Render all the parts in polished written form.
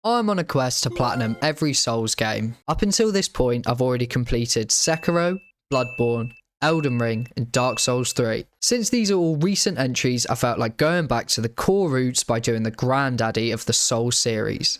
I'm on a quest to platinum every Souls game. Up until this point, I've already completed Sekiro, Bloodborne, Elden Ring, and Dark Souls 3. Since these are all recent entries, I felt like going back to the core roots by doing the granddaddy of the Souls series.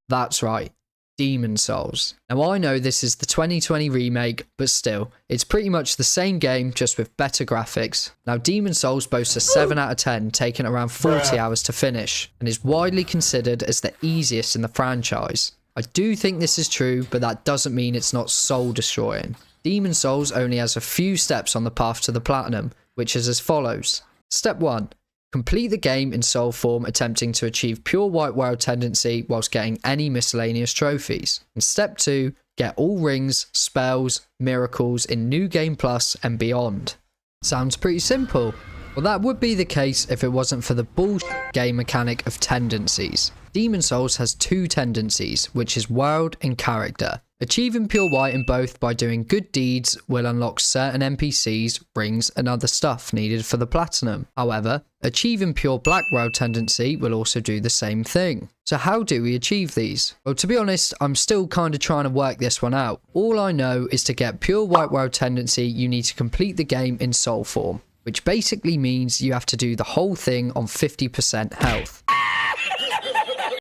That's right, Demon Souls. Now I know this is the 2020 remake, but still, it's pretty much the same game, just with better graphics. Now Demon Souls boasts a 7 out of 10, taking around 40 hours to finish, and is widely considered as the easiest in the franchise. I do think this is true, but that doesn't mean it's not soul destroying. Demon Souls only has a few steps on the path to the platinum, which is as follows. Step 1. Complete the game in soul form, attempting to achieve pure white world tendency whilst getting any miscellaneous trophies. And step 2, get all rings, spells, miracles in New Game Plus and beyond. Sounds pretty simple. Well, that would be the case if it wasn't for the bullshit game mechanic of tendencies. Demon Souls has 2 tendencies, which is world and character. Achieving pure white in both by doing good deeds will unlock certain NPCs, rings, and other stuff needed for the platinum. However, achieving pure black world tendency will also do the same thing. So how do we achieve these? Well, to be honest, I'm still kind of trying to work this one out. All I know is to get pure white world tendency, you need to complete the game in soul form, which basically means you have to do the whole thing on 50% health.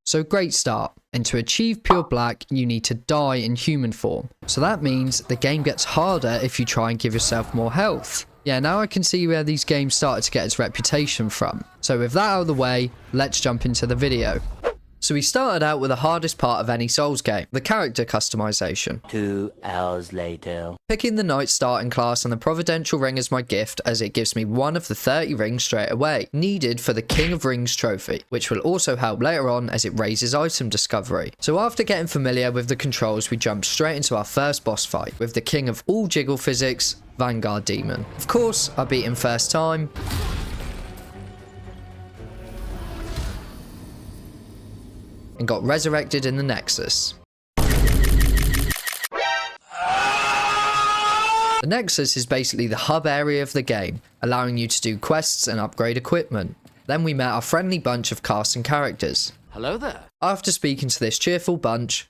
So great start. And to achieve pure black, you need to die in human form. So that means the game gets harder if you try and give yourself more health. Yeah, now I can see where these games started to get its reputation from. So with that out of the way, let's jump into the video. So we started out with the hardest part of any Souls game, the character customization. 2 hours later. Picking the Knight starting class and the Providential Ring as my gift, as it gives me one of the 30 rings straight away, needed for the King of Rings trophy, which will also help later on as it raises item discovery. So after getting familiar with the controls, we jumped straight into our first boss fight, with the king of all jiggle physics, Vanguard Demon. Of course, I beat him first time, and got resurrected in the Nexus. The Nexus is basically the hub area of the game, allowing you to do quests and upgrade equipment. Then we met our friendly bunch of cast and characters. Hello there. After speaking to this cheerful bunch,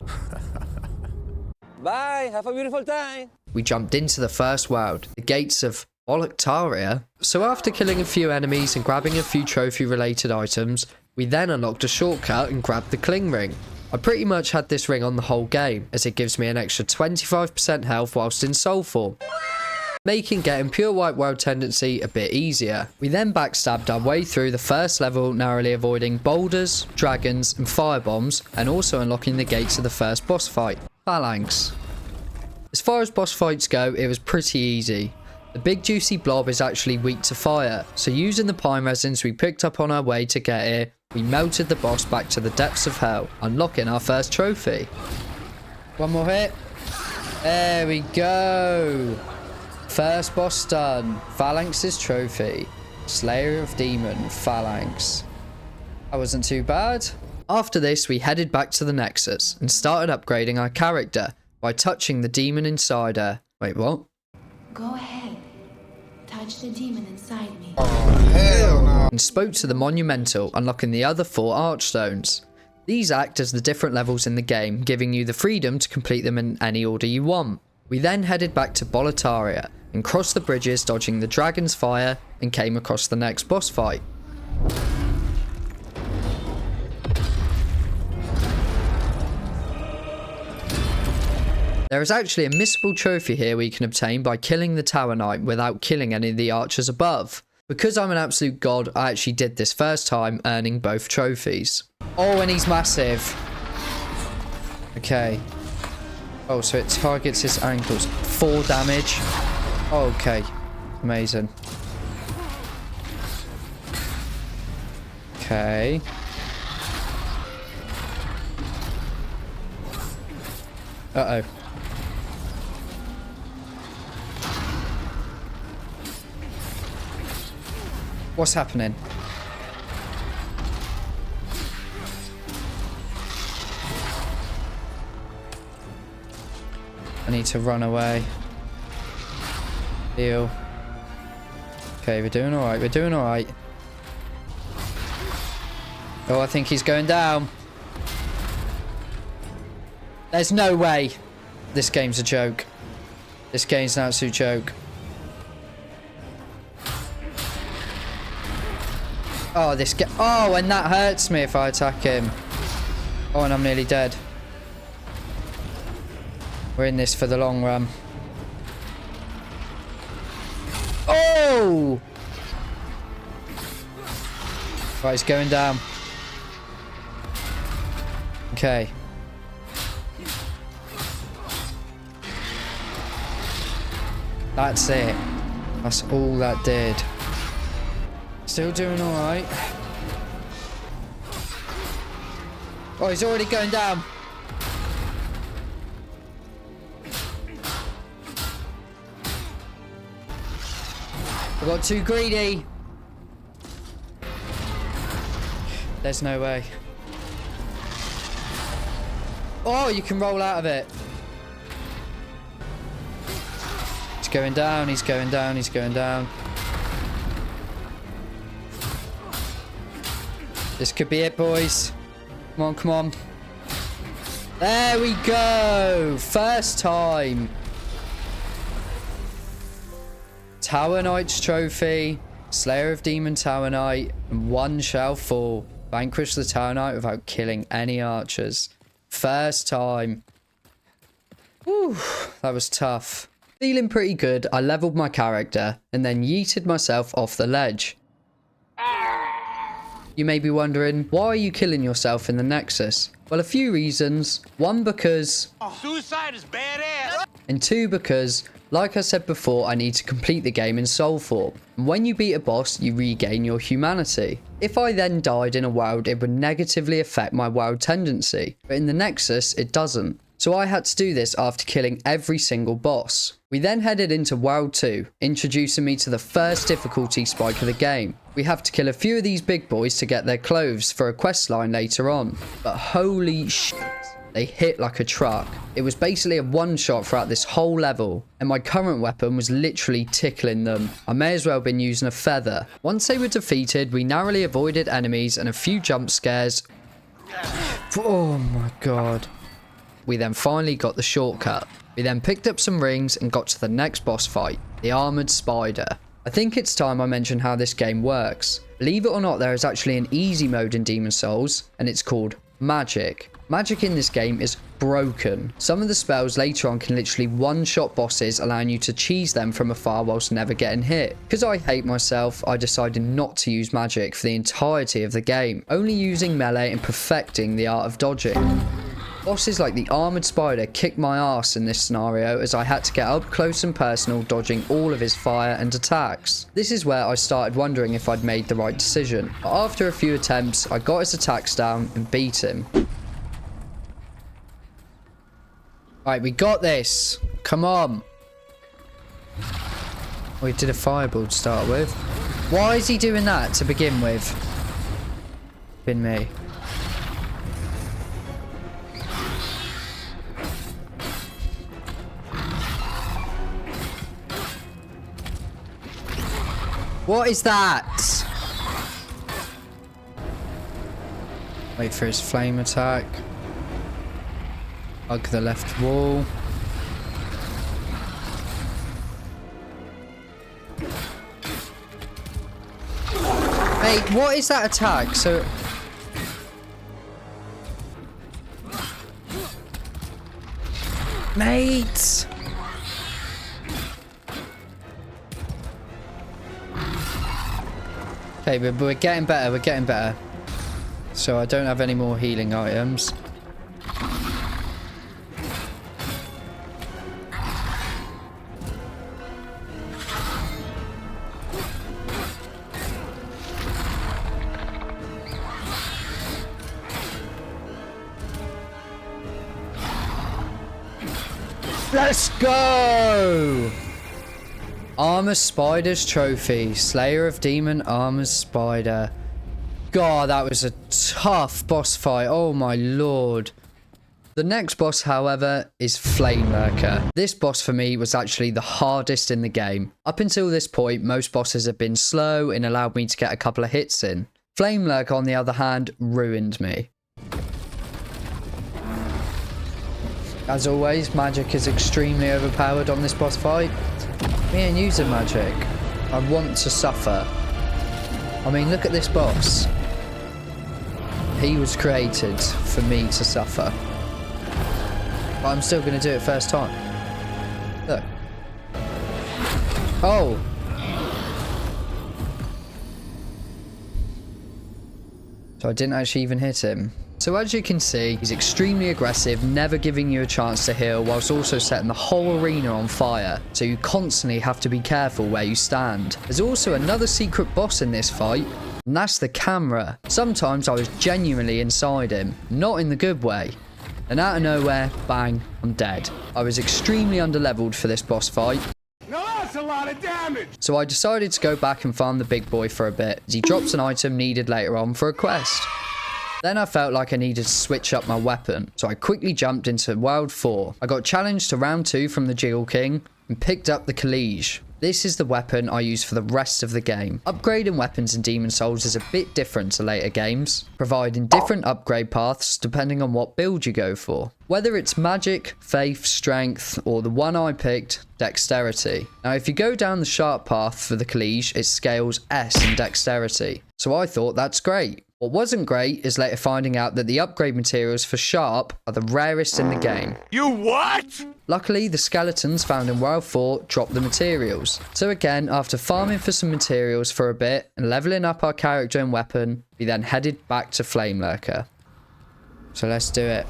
bye, have a beautiful time. We jumped into the first world, the gates of Boletaria. So after killing a few enemies and grabbing a few trophy related items, we then unlocked a shortcut and grabbed the Cling Ring. I pretty much had this ring on the whole game, as it gives me an extra 25% health whilst in soul form, making getting pure white world tendency a bit easier. We then backstabbed our way through the first level, narrowly avoiding boulders, dragons and firebombs, and also unlocking the gates of the first boss fight, Phalanx. As far as boss fights go, it was pretty easy. The big juicy blob is actually weak to fire, so using the pine resins we picked up on our way to get here, we melted the boss back to the depths of hell, unlocking our first trophy. One more hit. There we go. First boss done. Phalanx's trophy. Slayer of Demon, Phalanx. That wasn't too bad. After this, we headed back to the Nexus and started upgrading our character by touching the demon inside her. Wait, what? Go ahead. Touch the demon inside me. And spoke to the Monumental, unlocking the other 4 Archstones. These act as the different levels in the game, giving you the freedom to complete them in any order you want. We then headed back to Boletaria and crossed the bridges, dodging the dragon's fire, and came across the next boss fight. There is actually a missable trophy here we can obtain by killing the Tower Knight without killing any of the archers above. Because I'm an absolute god, I actually did this first time, earning both trophies. Oh, and he's massive. Okay. Oh, so it targets his ankles. 4 damage. Oh, okay. Amazing. Okay. Uh-oh. What's happening? I need to run away. Heal. Okay, we're doing alright. We're doing alright. Oh, I think he's going down. There's no way. This game's a joke. This game's an absolute joke. Oh, this guy. Oh, and that hurts me if I attack him. Oh, and I'm nearly dead. We're in this for the long run. Oh! Right, he's going down. Okay. That's it. That's all that did. Still doing alright. Oh, he's already going down. I got too greedy. There's no way. Oh, you can roll out of it. He's going down, he's going down, he's going down. This could be it, boys. Come on, come on. There we go. First time. Tower Knight's trophy. Slayer of Demon Tower Knight. And one shall fall. Vanquish the Tower Knight without killing any archers. First time. Whew, that was tough. Feeling pretty good, I leveled my character and then yeeted myself off the ledge. You may be wondering, why are you killing yourself in the Nexus? Well, a few reasons. One, because... suicide is badass! And two, because, like I said before, I need to complete the game in soul form. And when you beat a boss, you regain your humanity. If I then died in a world, it would negatively affect my world tendency. But in the Nexus, it doesn't. So I had to do this after killing every single boss. We then headed into World 2, introducing me to the first difficulty spike of the game. We have to kill a few of these big boys to get their clothes for a quest line later on. But holy shit, they hit like a truck. It was basically a one-shot throughout this whole level, and my current weapon was literally tickling them. I may as well have been using a feather. Once they were defeated, we narrowly avoided enemies and a few jump scares. Oh my god. We then finally got the shortcut. We then picked up some rings and got to the next boss fight, the Armored Spider. I think it's time I mention how this game works. Believe it or not, there is actually an easy mode in Demon's Souls, and it's called Magic. Magic in this game is broken. Some of the spells later on can literally one-shot bosses, allowing you to cheese them from afar whilst never getting hit. Because I hate myself, I decided not to use magic for the entirety of the game, only using melee and perfecting the art of dodging. Bosses like the Armored Spider kicked my ass in this scenario, as I had to get up close and personal, dodging all of his fire and attacks. This is where I started wondering if I'd made the right decision. But after a few attempts, I got his attacks down and beat him. Right, we got this. Come on. We did a fireball to start with. Why is he doing that to begin with? Been me. What is that? Wait for his flame attack. Hug the left wall. Hey, what is that attack? So... Mate! Okay, but we're getting better, we're getting better. So I don't have any more healing items. Let's go! Armor Spider's Trophy. Slayer of Demon Armor Spider. God, that was a tough boss fight. Oh my lord. The next boss, however, is Flame Lurker. This boss for me was actually the hardest in the game. Up until this point, most bosses have been slow and allowed me to get a couple of hits in. Flame Lurker, on the other hand, ruined me. As always, magic is extremely overpowered on this boss fight. Me ain't using magic. I want to suffer. I mean, look at this boss. He was created for me to suffer. But I'm still going to do it first time. Look. Oh. So I didn't actually even hit him. So as you can see, he's extremely aggressive, never giving you a chance to heal, whilst also setting the whole arena on fire. So you constantly have to be careful where you stand. There's also another secret boss in this fight, and that's the camera. Sometimes I was genuinely inside him, not in the good way. And out of nowhere, bang, I'm dead. I was extremely underleveled for this boss fight. Now that's a lot of damage! So I decided to go back and farm the big boy for a bit, as he drops an item needed later on for a quest. Then I felt like I needed to switch up my weapon, so I quickly jumped into World 4. I got challenged to round 2 from the Jiggle King and picked up the College. This is the weapon I use for the rest of the game. Upgrading weapons in Demon Souls is a bit different to later games, providing different upgrade paths depending on what build you go for. Whether it's magic, faith, strength, or the one I picked, dexterity. Now if you go down the sharp path for the College, it scales S in dexterity. So I thought that's great. What wasn't great is later finding out that the upgrade materials for Sharp are the rarest in the game. You what? Luckily, the skeletons found in World 4 dropped the materials. So again, after farming for some materials for a bit and leveling up our character and weapon, we then headed back to Flame Lurker. So let's do it.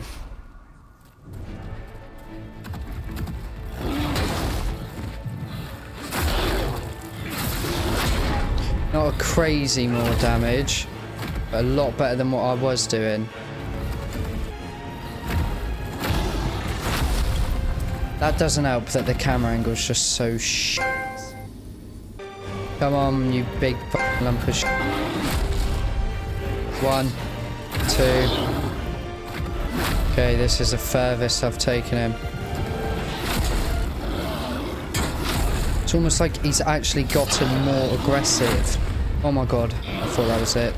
Not a crazy more damage. A lot better than what I was doing. That doesn't help that the camera angle's just so shit. Come on, you big lump of shit. 1, 2. Okay, this is the furthest I've taken him. It's almost like he's actually gotten more aggressive. Oh my god, I thought that was it.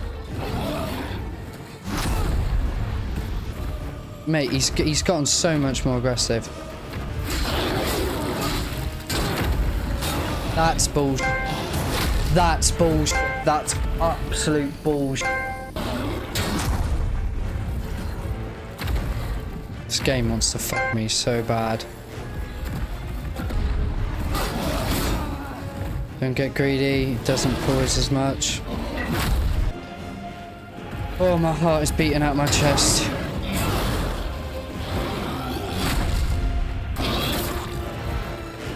Mate, he's gotten so much more aggressive. That's bullshit. That's bullshit. That's absolute bullshit. This game wants to fuck me so bad. Don't get greedy. It doesn't pause as much. Oh, my heart is beating out my chest.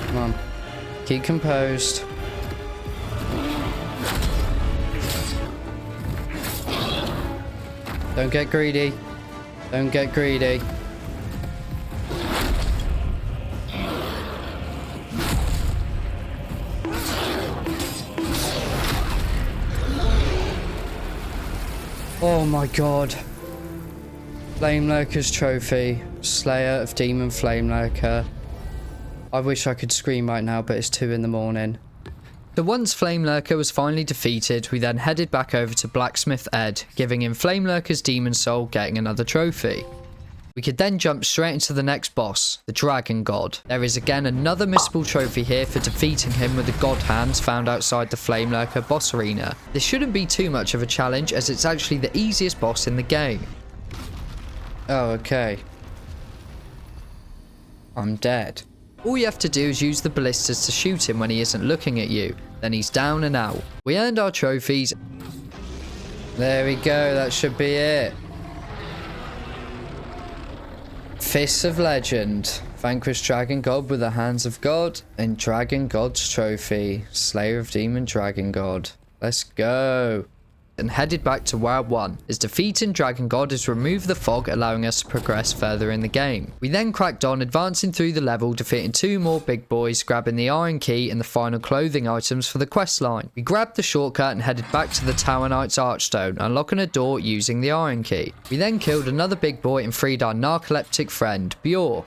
Come on. Keep composed. Don't get greedy. Don't get greedy. Oh my god. Flame Lurker's trophy. Slayer of Demon Flame Lurker. I wish I could scream right now, but it's 2 in the morning. So once Flame Lurker was finally defeated, we then headed back over to Blacksmith Ed, giving him Flame Lurker's Demon Soul, getting another trophy. We could then jump straight into the next boss, the Dragon God. There is again another missable trophy here for defeating him with the God Hands found outside the Flame Lurker boss arena. This shouldn't be too much of a challenge, as it's actually the easiest boss in the game. Oh, okay. I'm dead. All you have to do is use the ballistas to shoot him when he isn't looking at you. Then he's down and out. We earned our trophies. There we go, that should be it. Fists of Legend. Vanquish Dragon God with the Hands of God. And Dragon God's trophy. Slayer of Demon Dragon God. Let's go. and headed back to World 1, as defeating Dragon God has removed the fog, allowing us to progress further in the game. We then cracked on, advancing through the level, defeating 2 more big boys, grabbing the iron key and the final clothing items for the quest line. We grabbed the shortcut and headed back to the Tower Knight's Archstone, unlocking a door using the iron key. We then killed another big boy and freed our narcoleptic friend, Bjor.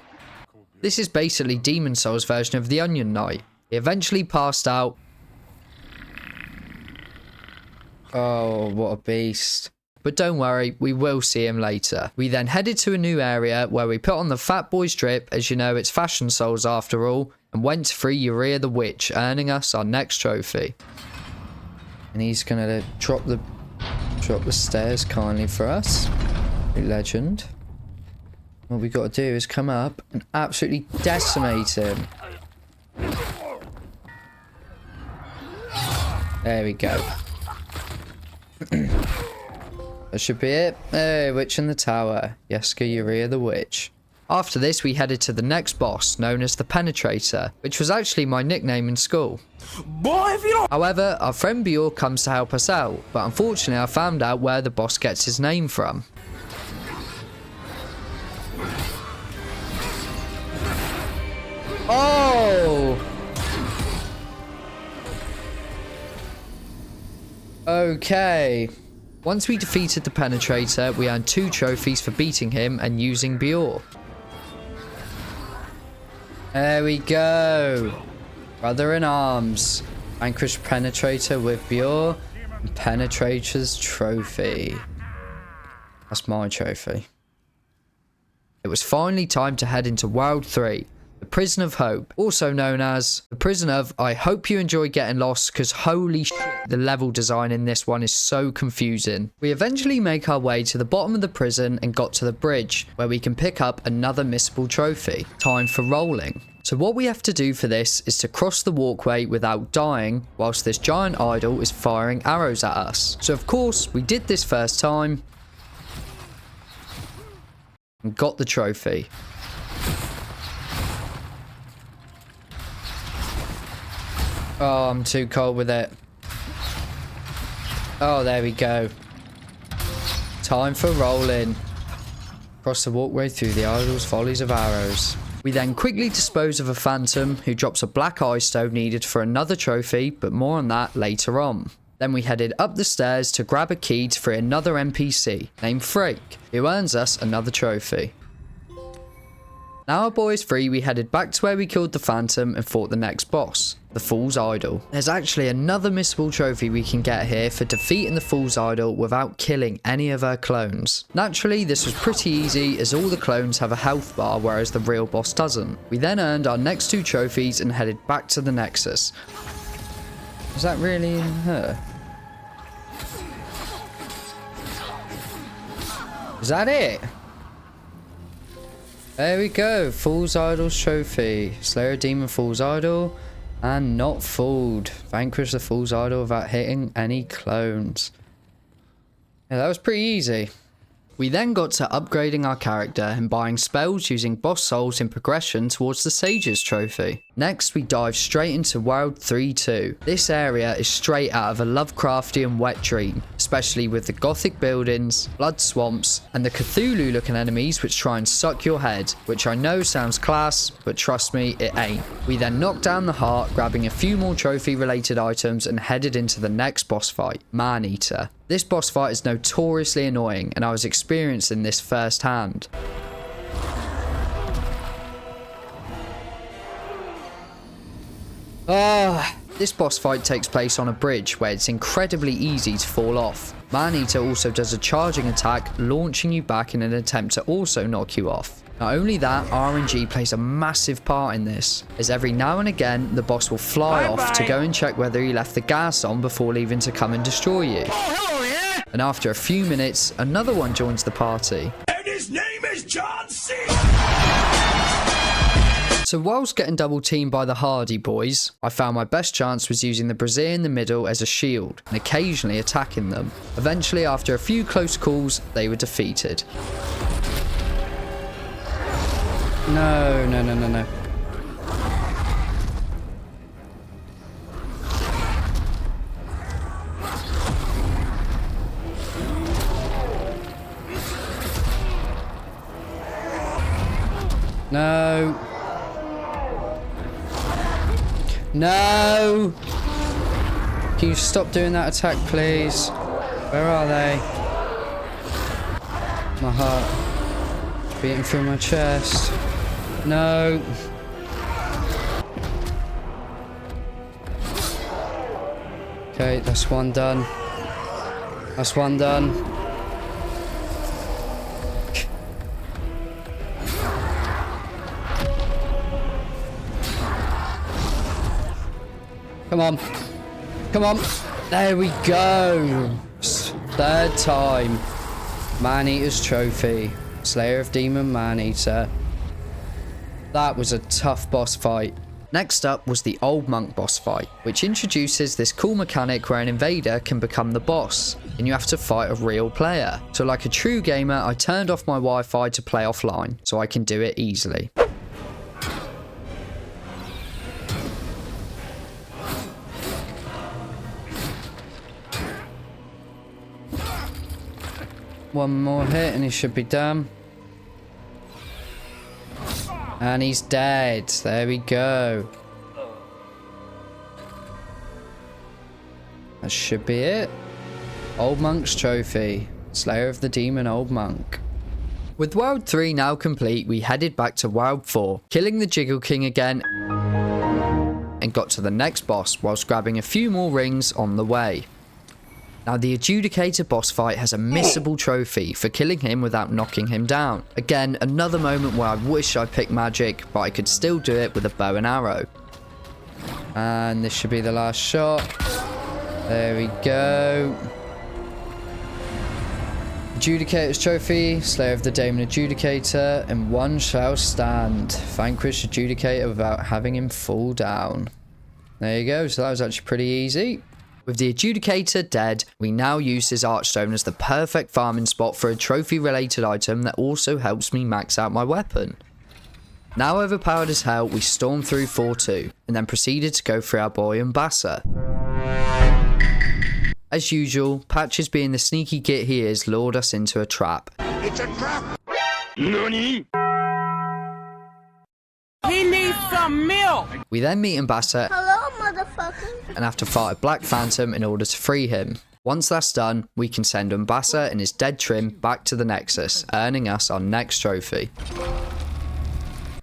This is basically Demon Souls' version of the Onion Knight. He eventually passed out. Oh, what a beast. But don't worry, we will see him later. We then headed to a new area where we put on the Fat Boy strip, as you know it's Fashion Souls after all, and went to free Urea the Witch, earning us our next trophy. And he's gonna drop the stairs kindly for us. Legend. What we got to do is come up and absolutely decimate him. There we go. That should be it. Hey, Witch in the Tower. Yeska Urea the Witch. After this, we headed to the next boss, known as the Penetrator, which was actually my nickname in school. Boy, if you don't... However, our friend Bjork comes to help us out, but unfortunately I found out where the boss gets his name from. Oh! Okay. Once we defeated the Penetrator, we earned 2 trophies for beating him and using Bjor. There we go. Brother in arms. Vanquish Penetrator with Bjor. And Penetrator's trophy. That's my trophy. It was finally time to head into World 3. The Prison of Hope, also known as the Prison of I hope you enjoy getting lost, because holy shit, the level design in this one is so confusing. We eventually make our way to the bottom of the prison and got to the bridge, where we can pick up another missable trophy. Time for rolling. So what we have to do for this is to cross the walkway without dying, whilst this giant idol is firing arrows at us. So of course, we did this first time and got the trophy. Oh, I'm too cold with it. Oh, there we go. Time for rolling. Cross the walkway through the idol's volleys of arrows. We then quickly dispose of a phantom who drops a black eye stone needed for another trophy, but more on that later on. Then we headed up the stairs to grab a key to free another NPC named Frake, who earns us another trophy. Now our boy is free, we headed back to where we killed the phantom and fought the next boss, the Fool's Idol. There's actually another missable trophy we can get here for defeating the Fool's Idol without killing any of her clones. Naturally, this was pretty easy as all the clones have a health bar, whereas the real boss doesn't. We then earned our next 2 trophies and headed back to the Nexus. Is that really her? Is that it? There we go, Fool's Idol's trophy. Slayer a demon Fool's Idol and not fooled. Vanquish the Fool's Idol without hitting any clones. Yeah, that was pretty easy. We then got to upgrading our character and buying spells using boss souls in progression towards the Sage's trophy. Next, we dive straight into World 3-2. This area is straight out of a Lovecraftian wet dream, especially with the gothic buildings, blood swamps, and the Cthulhu looking enemies which try and suck your head, which I know sounds class, but trust me, it ain't. We then knocked down the heart, grabbing a few more trophy related items and headed into the next boss fight, Man-Eater. This boss fight is notoriously annoying and I was experiencing this firsthand. This boss fight takes place on a bridge where it's incredibly easy to fall off. Man-Eater also does a charging attack, launching you back in an attempt to also knock you off. Not only that, RNG plays a massive part in this, as every now and again the boss will fly off to go and check whether he left the gas on before leaving to come and destroy you. Oh, hello, yeah? And after a few minutes, another one joins the party. And his name is John C. So whilst getting double teamed by the Hardy boys, I found my best chance was using the brazier in the middle as a shield and occasionally attacking them. Eventually, after a few close calls, they were defeated. No, no, no, no, no. No. No! Can you stop doing that attack, please? Where are they? My heart beating through my chest. No. Okay, that's one done. That's one done. Come on. Come on. There we go. Third time. Man-Eater's Trophy. Slayer of Demon Man-Eater. That was a tough boss fight. Next up was the Old Monk boss fight, which introduces this cool mechanic where an invader can become the boss, and you have to fight a real player. So like a true gamer, I turned off my Wi-Fi to play offline, so I can do it easily. One more hit and he should be done. And he's dead. There we go. That should be it. Old Monk's Trophy. Slayer of the Demon Old Monk. With World 3 now complete, we headed back to World 4, killing the Jiggle King again, and got to the next boss whilst grabbing a few more rings on the way. Now the Adjudicator boss fight has a missable trophy for killing him without knocking him down. Again, another moment where I wish I picked magic, but I could still do it with a bow and arrow. And this should be the last shot. There we go. Adjudicator's Trophy, Slayer of the Demon Adjudicator, and one shall stand. Vanquish Adjudicator without having him fall down. There you go, so that was actually pretty easy. With the Adjudicator dead, we now use his Archstone as the perfect farming spot for a trophy-related item that also helps me max out my weapon. Now overpowered as hell, we stormed through 4-2, and then proceeded to go for our boy Umbassa. As usual, Patches being the sneaky git he is, lured us into a trap. It's a trap! NANI? He needs some milk! We then meet Umbassa. Hello, motherfucker. And have to fight a Black Phantom in order to free him. Once that's done, we can send Umbassa and his dead trim back to the Nexus, earning us our next trophy.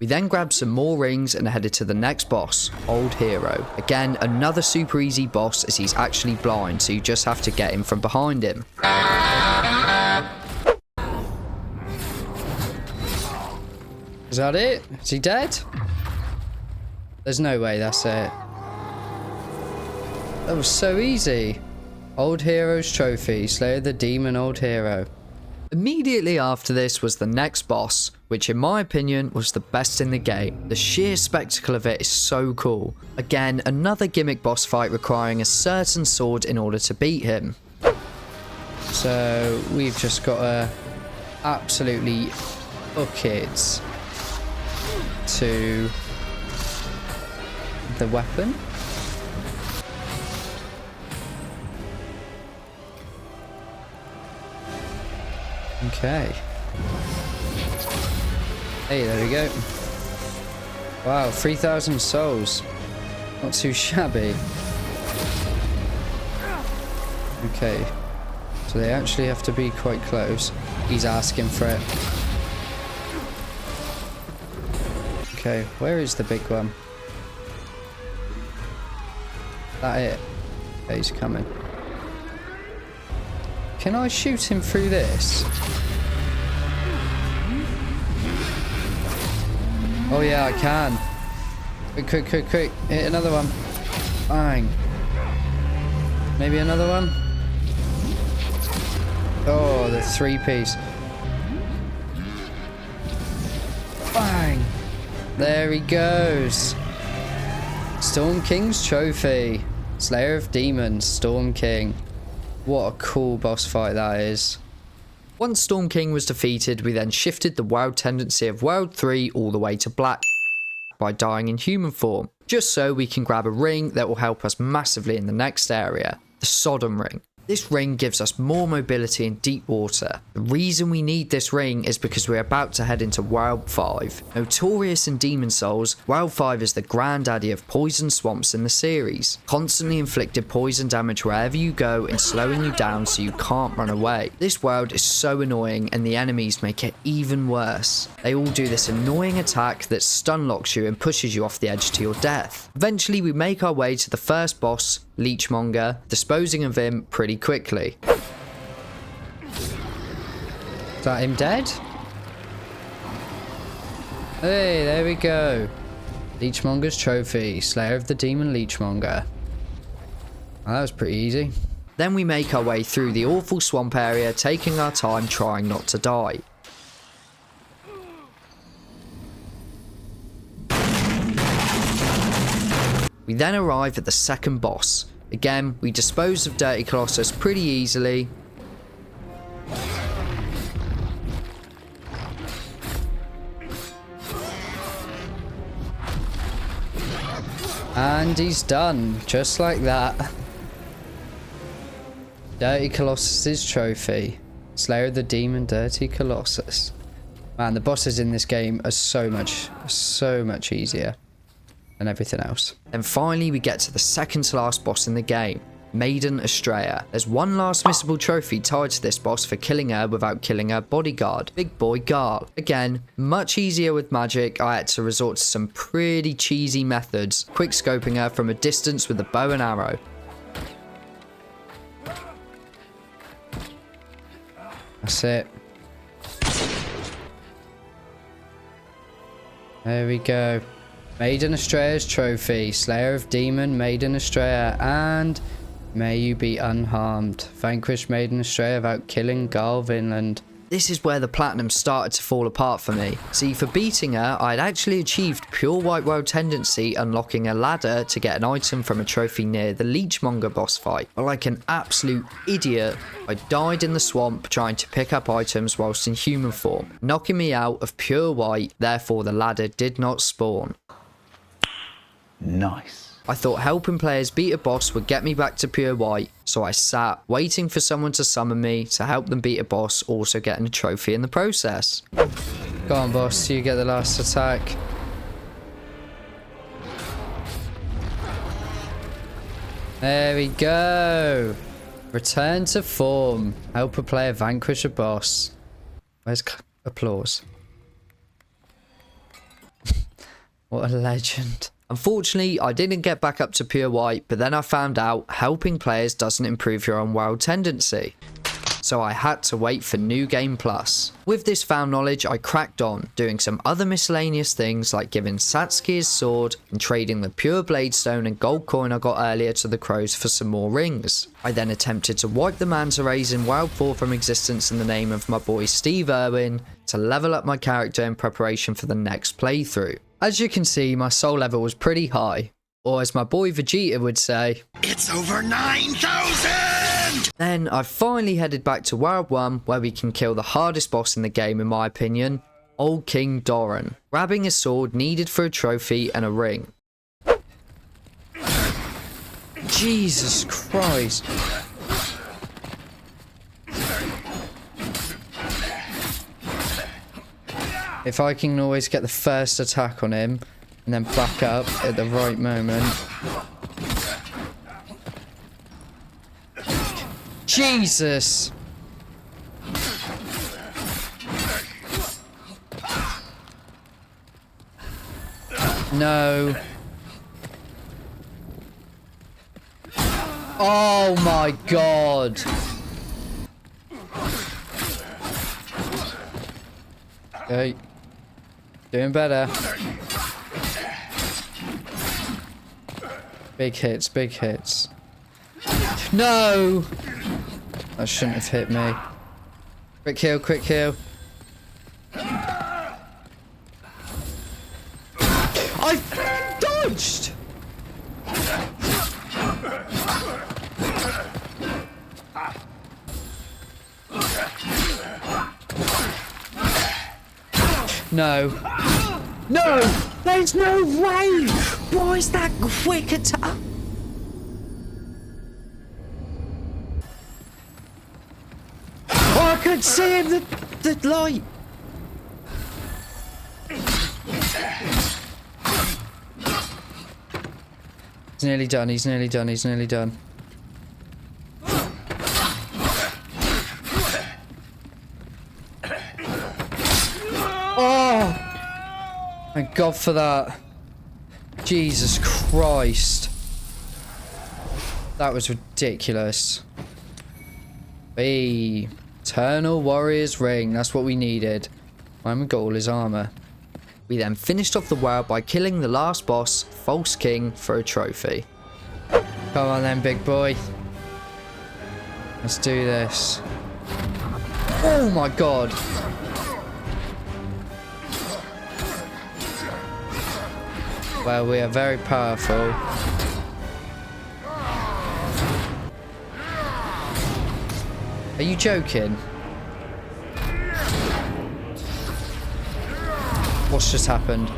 We then grabbed some more rings and headed to the next boss, Old Hero. Again, another super easy boss as he's actually blind, so you just have to get him from behind him. Is that it? Is he dead? There's no way that's it. That was so easy. Old Hero's Trophy, Slayer the Demon Old Hero. Immediately after this was the next boss, which in my opinion was the best in the game. The sheer spectacle of it is so cool. Again, another gimmick boss fight requiring a certain sword in order to beat him. So we've just got to absolutely hook it to the weapon. Okay. Hey, there we go. Wow, 3,000 souls. Not too shabby. Okay. So they actually have to be quite close. He's asking for it. Okay, where is the big one? That it? Okay, he's coming. Can I shoot him through this? Oh yeah, I can. Quick, quick, quick. Hit another one. Bang. Maybe another one? Oh, the 3-piece. Bang. There he goes. Storm King's Trophy. Slayer of Demons, Storm King. What a cool boss fight that is. Once Storm King was defeated, we then shifted the wild tendency of World 3 all the way to black by dying in human form, just so we can grab a ring that will help us massively in the next area, the Sodom Ring. This ring gives us more mobility in deep water. The reason we need this ring is because we're about to head into World 5. Notorious in Demon Souls, World 5 is the granddaddy of poison swamps in the series. Constantly inflicted poison damage wherever you go and slowing you down so you can't run away. This world is so annoying and the enemies make it even worse. They all do this annoying attack that stun locks you and pushes you off the edge to your death. Eventually we make our way to the first boss, Leechmonger, disposing of him pretty quickly. Is that him dead? Hey, there we go. Leechmonger's trophy, Slayer of the Demon Leechmonger. Well, that was pretty easy. Then we make our way through the awful swamp area, taking our time trying not to die. We then arrive at the second boss. Again, we dispose of Dirty Colossus pretty easily. And he's done, just like that. Dirty Colossus's trophy. Slayer of the Demon, Dirty Colossus. Man, the bosses in this game are so much easier than everything else. And finally we get to the second to last boss in the game, Maiden Estrella. There's one last missable trophy tied to this boss for killing her without killing her bodyguard, Big Boy Garl. Again, much easier with magic. I had to resort to some pretty cheesy methods, quick scoping her from a distance with a bow and arrow. That's it. There we go. Maiden Estrella's trophy, Slayer of Demon, Maiden Estrella, and may you be unharmed. Vanquish Maiden Estrella without killing Garl Vinland. This is where the platinum started to fall apart for me. See, for beating her, I had actually achieved pure white world tendency, unlocking a ladder to get an item from a trophy near the Leechmonger boss fight. But like an absolute idiot, I died in the swamp trying to pick up items whilst in human form, knocking me out of pure white, therefore the ladder did not spawn. Nice. I thought helping players beat a boss would get me back to pure white, so I sat waiting for someone to summon me to help them beat a boss, also getting a trophy in the process. Go on boss, you get the last attack. There we go. Return to form. Help a player vanquish a boss. Where's applause? What a legend. Unfortunately, I didn't get back up to pure white, but then I found out helping players doesn't improve your own world tendency. So I had to wait for New Game Plus. With this found knowledge, I cracked on, doing some other miscellaneous things like giving Satsuki his sword and trading the pure blade stone and gold coin I got earlier to the crows for some more rings. I then attempted to wipe the manta rays in World 4 from existence in the name of my boy Steve Irwin to level up my character in preparation for the next playthrough. As you can see, my soul level was pretty high, or as my boy Vegeta would say, It's over 9,000! Then I finally headed back to World 1 where we can kill the hardest boss in the game in my opinion, Old King Doran, grabbing a sword needed for a trophy and a ring. Jesus Christ. If I can always get the first attack on him and then back up at the right moment. Jesus! No. Oh my God. Okay. Doing better. Big hits, big hits. No! That shouldn't have hit me. Quick heal, quick heal. I dodged! No. No! There's no way! Why is that quick attack? can see him, the light. He's nearly done, he's nearly done, he's nearly done. Oh! Thank God for that. Jesus Christ. That was ridiculous. Hey, Eternal Warrior's Ring. That's what we needed. And we got all his armor. We then finished off the world by killing the last boss, False King, for a trophy. Come on then, big boy. Let's do this. Oh my God. Well, we are very powerful. Are you joking? What's just happened?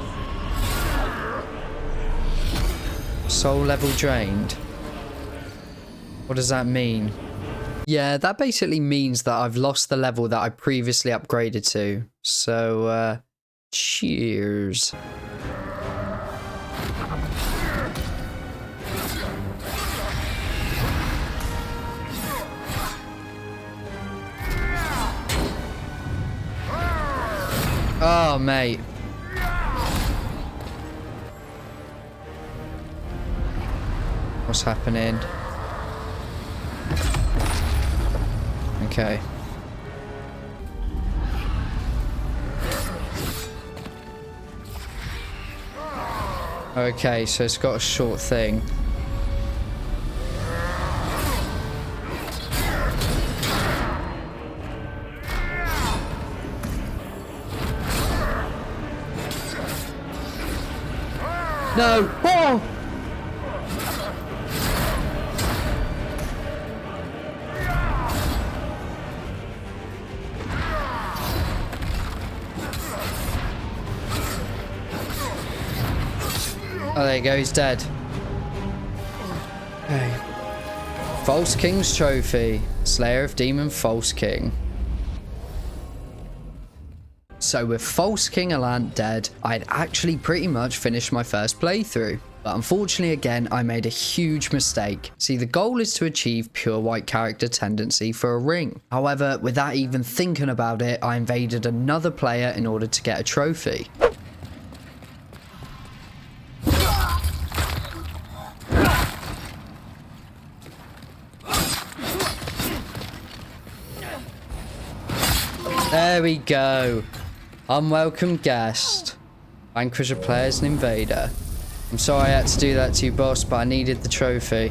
Soul level drained. What does that mean? Yeah, that basically means that I've lost the level that I previously upgraded to. So, cheers. Oh, mate. What's happening? Okay. Okay, so it's got a short thing. No! Oh! Oh, there you go, he's dead. Okay. False King's Trophy. Slayer of Demon False King. So with False King Alant dead, I'd actually pretty much finished my first playthrough. But unfortunately again, I made a huge mistake. See, the goal is to achieve pure white character tendency for a ring. However, without even thinking about it, I invaded another player in order to get a trophy. There we go. Unwelcome guest. Vanquish a player as an invader. I'm sorry I had to do that to you, boss, but I needed the trophy.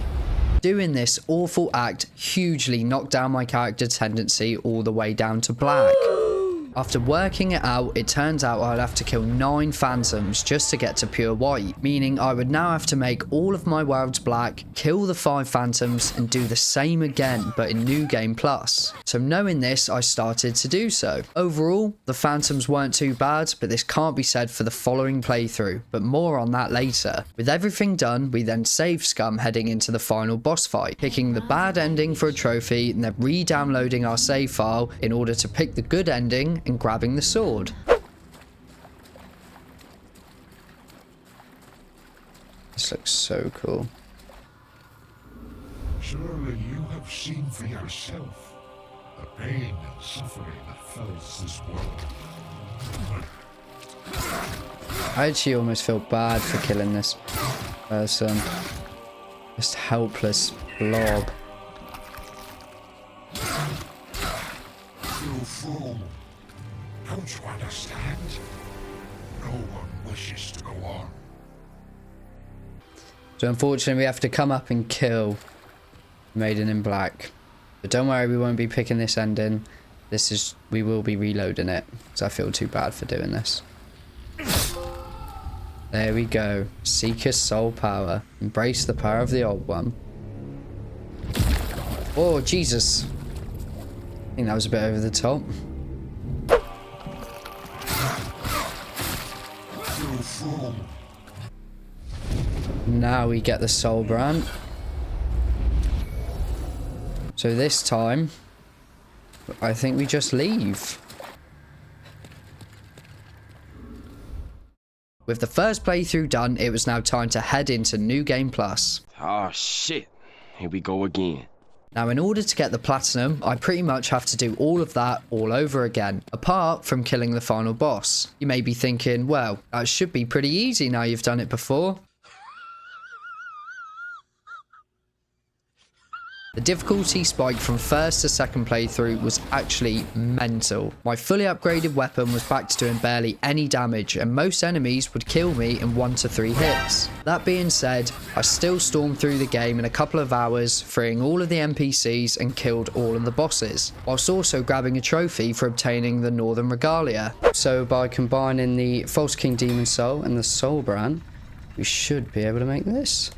Doing this awful act hugely knocked down my character tendency all the way down to black. After working it out, it turns out I'd have to kill 9 phantoms just to get to pure white, meaning I would now have to make all of my worlds black, kill the 5 phantoms, and do the same again, but in New Game Plus. So knowing this, I started to do so. Overall, the phantoms weren't too bad, but this can't be said for the following playthrough, but more on that later. With everything done, we then save Scum heading into the final boss fight, picking the bad ending for a trophy, and then re-downloading our save file in order to pick the good ending and grabbing the sword. This looks so cool. Surely you have seen for yourself the pain and suffering that fills this world. I actually almost feel bad for killing this person. Just helpless blob. You fool. Don't you understand? No one wishes to go on. So unfortunately we have to come up and kill Maiden in Black. But don't worry, we won't be picking this ending. We will be reloading it, because I feel too bad for doing this. There we go. Seeker's soul power. Embrace the power of the old one. Oh, Jesus. I think that was a bit over the top. Now we get the soul brand. So this time I think we just leave. With the first playthrough done, it was now time to head into New Game Plus. Oh shit, here we go again. Now, in order to get the platinum, I pretty much have to do all of that all over again, apart from killing the final boss. You may be thinking, well, that should be pretty easy now you've done it before. The difficulty spike from first to second playthrough was actually mental. My fully upgraded weapon was back to doing barely any damage, and most enemies would kill me in 1 to 3 hits. That being said, I still stormed through the game in a couple of hours, freeing all of the NPCs and killed all of the bosses, whilst also grabbing a trophy for obtaining the Northern Regalia. So by combining the False King Demon Soul and the Soul Brand, we should be able to make this.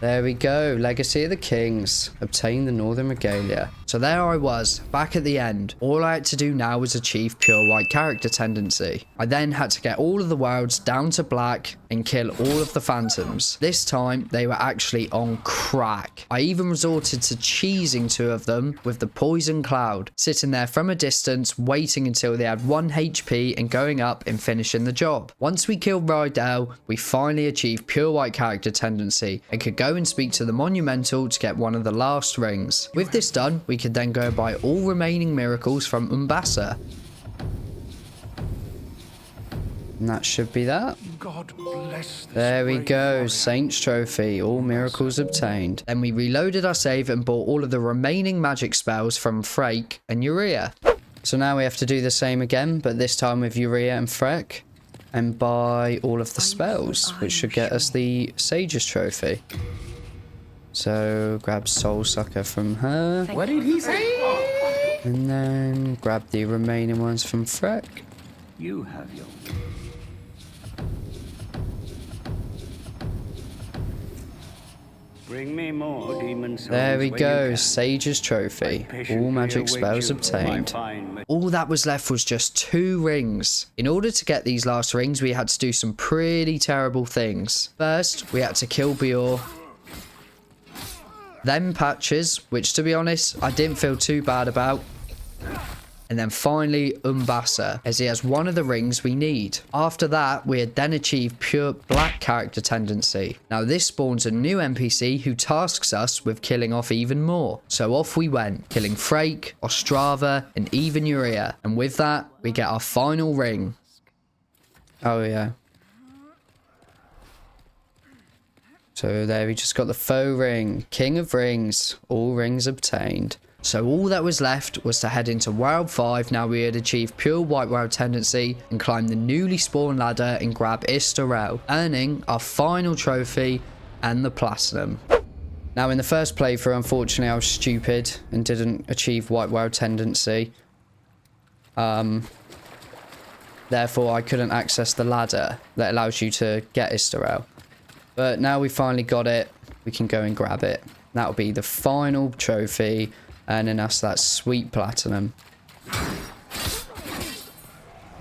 There we go, Legacy of the Kings, obtain the Northern Regalia. So there I was, back at the end. All I had to do now was achieve pure white character tendency. I then had to get all of the worlds down to black and kill all of the phantoms. This time, they were actually on crack. I even resorted to cheesing 2 of them with the poison cloud, sitting there from a distance, waiting until they had 1 HP and going up and finishing the job. Once we killed Rydell, we finally achieved pure white character tendency and could go and speak to the Monumental to get one of the last rings. With this done, we could then go buy all remaining miracles from Umbasa. And that should be that. God bless this There we brave go, warrior. Saint's Trophy, all miracles obtained. Then we reloaded our save and bought all of the remaining magic spells from Freke and Urea. So now we have to do the same again, but this time with Urea and Freke, and buy all of the spells, which should get us the Sage's Trophy. So grab Soul Sucker from her, What did he say? and then grab the remaining ones from Freke. You have your... Bring me more demon souls. There we when go, you can. Sage's Trophy. Patiently All magic await spells you, obtained. my fine All that was left was just 2 rings. In order to get these last rings, we had to do some pretty terrible things. First, we had to kill Bior. Then Patches, which to be honest, I didn't feel too bad about. And then finally Umbasa, as he has one of the rings we need. After that, we had then achieved pure black character tendency. Now this spawns a new NPC who tasks us with killing off even more. So off we went, killing Freke, Ostrava, and even Urea. And with that, we get our final ring. Oh yeah. So there we just got the faux ring, King of Rings, all rings obtained. So all that was left was to head into World 5 now we had achieved pure white world tendency and climb the newly spawned ladder and grab Istarel, earning our final trophy and the platinum. Now in the first playthrough, unfortunately I was stupid and didn't achieve white world tendency. Therefore I couldn't access the ladder that allows you to get Istarel. But now we finally got it, we can go and grab it. That'll be the final trophy, earning us that sweet platinum.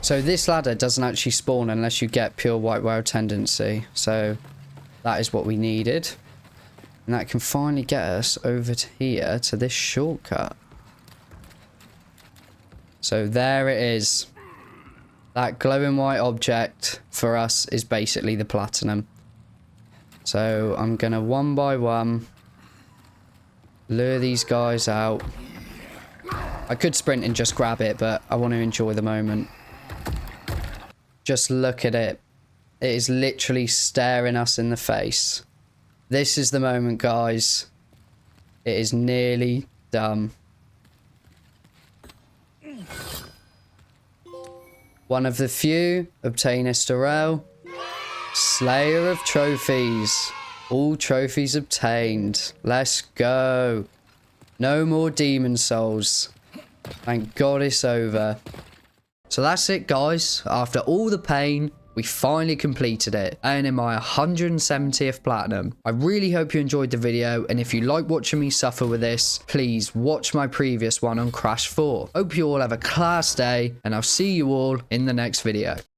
So this ladder doesn't actually spawn unless you get pure white world tendency. So that is what we needed. And that can finally get us over to here to this shortcut. So there it is. That glowing white object for us is basically the platinum. So I'm gonna one by one lure these guys out. I could sprint and just grab it, but I want to enjoy the moment. Just look at it. It is literally staring us in the face. This is the moment, guys. It is nearly done. One of the few, obtain Istarel. Slayer of trophies. All trophies obtained. Let's go. No more demon souls. Thank God it's over. So that's it, guys. After all the pain, we finally completed it, earning my 170th platinum. I really hope you enjoyed the video, and if you like watching me suffer with this, please watch my previous one on Crash 4. Hope you all have a class day, and I'll see you all in the next video.